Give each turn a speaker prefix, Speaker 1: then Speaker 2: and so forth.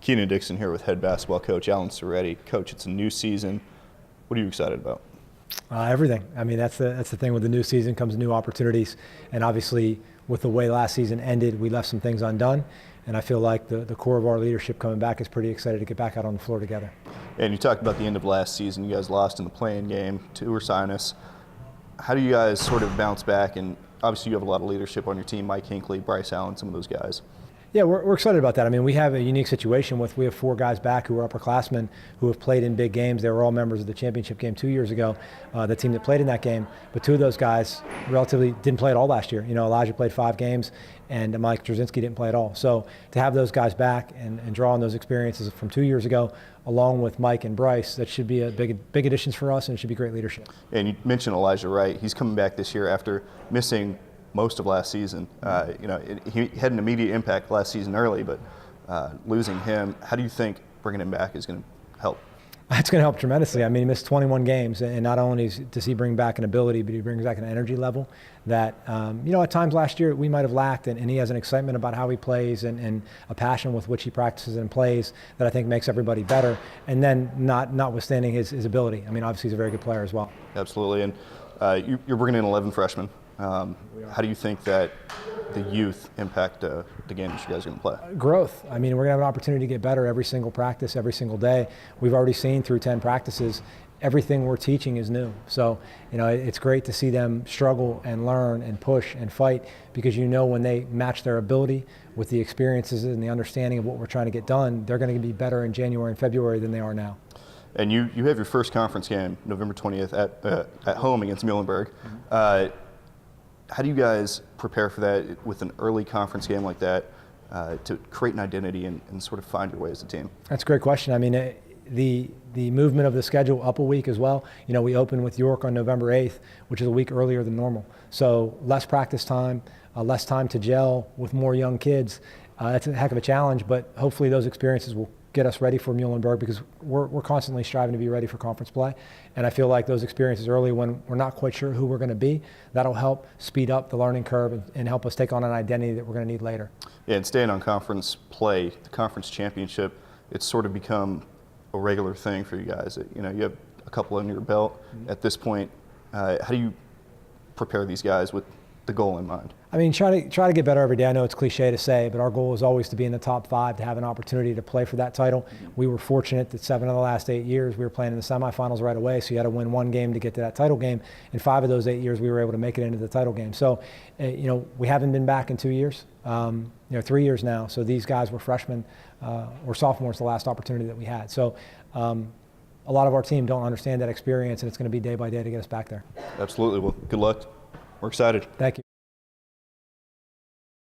Speaker 1: Kienan Dixon here with head basketball coach Alan Seretti. Coach, it's a new season. What are you excited about?
Speaker 2: Everything. I mean, that's the thing. With the new season comes new opportunities, and obviously with the way last season ended, we left some things undone, and I feel like the core of our leadership coming back is pretty excited to get back out on the floor together.
Speaker 1: And you talked about the end of last season. You guys lost in the play-in game to Ursinus. How do you guys sort of bounce back? And obviously you have a lot of leadership on your team, Mike Hinckley, Bryce Allen, some of those guys.
Speaker 2: Yeah, we're excited about that. I mean, we have a unique situation we have 4 guys back who are upperclassmen who have played in big games. They were all members of the championship game 2 years ago, the team that played in that game. But 2 of those guys relatively didn't play at all last year. You know, Elijah played 5 games, and Mike Drzezinski didn't play at all. So to have those guys back and draw on those experiences from 2 years ago, along with Mike and Bryce, that should be a big additions for us, and it should be great leadership.
Speaker 1: And you mentioned Elijah Wright. He's coming back this year after missing most of last season. He had an immediate impact last season early, but losing him, how do you think bringing him back is going to help?
Speaker 2: It's going to help tremendously. I mean, he missed 21 games, and not only does he bring back an ability, but he brings back an energy level that, at times last year we might have lacked, and he has an excitement about how he plays and a passion with which he practices and plays that I think makes everybody better, and then notwithstanding his ability. I mean, obviously he's a very good player as well.
Speaker 1: Absolutely, and you're bringing in 11 freshmen. How do you think that the youth impact the game that you guys are going to play?
Speaker 2: Growth. I mean, we're going to have an opportunity to get better every single practice, every single day. We've already seen through 10 practices, everything we're teaching is new. So, it's great to see them struggle and learn and push and fight, because when they match their ability with the experiences and the understanding of what we're trying to get done, they're going to be better in January and February than they are now.
Speaker 1: And you have your first conference game November 20th at home against Muhlenberg. How do you guys prepare for that with an early conference game like that to create an identity and sort of find your way as a team?
Speaker 2: That's a great question. I mean, the movement of the schedule up a week as well. We open with York on November 8th, which is a week earlier than normal. So less practice time, less time to gel with more young kids. That's a heck of a challenge, but hopefully those experiences will get us ready for Muhlenberg, because we're constantly striving to be ready for conference play. And I feel like those experiences early, when we're not quite sure who we're going to be, that'll help speed up the learning curve and help us take on an identity that we're going to need later.
Speaker 1: Yeah, and staying on conference play, the conference championship, it's sort of become a regular thing for you guys. You have a couple under your belt at this point. How do you prepare these guys with the goal in mind?
Speaker 2: I mean, try to get better every day. I know it's cliche to say, but our goal is always to be in the top 5, to have an opportunity to play for that title. We were fortunate that 7 of the last 8 years we were playing in the semifinals right away, so you had to win 1 game to get to that title game. In 5 of those 8 years, we were able to make it into the title game. So, we haven't been back in 2 years, 3 years now. So these guys were freshmen or sophomores the last opportunity that we had. So a lot of our team don't understand that experience, and it's going to be day by day to get us back there.
Speaker 1: Absolutely. Well, good luck. We're excited.
Speaker 2: Thank you.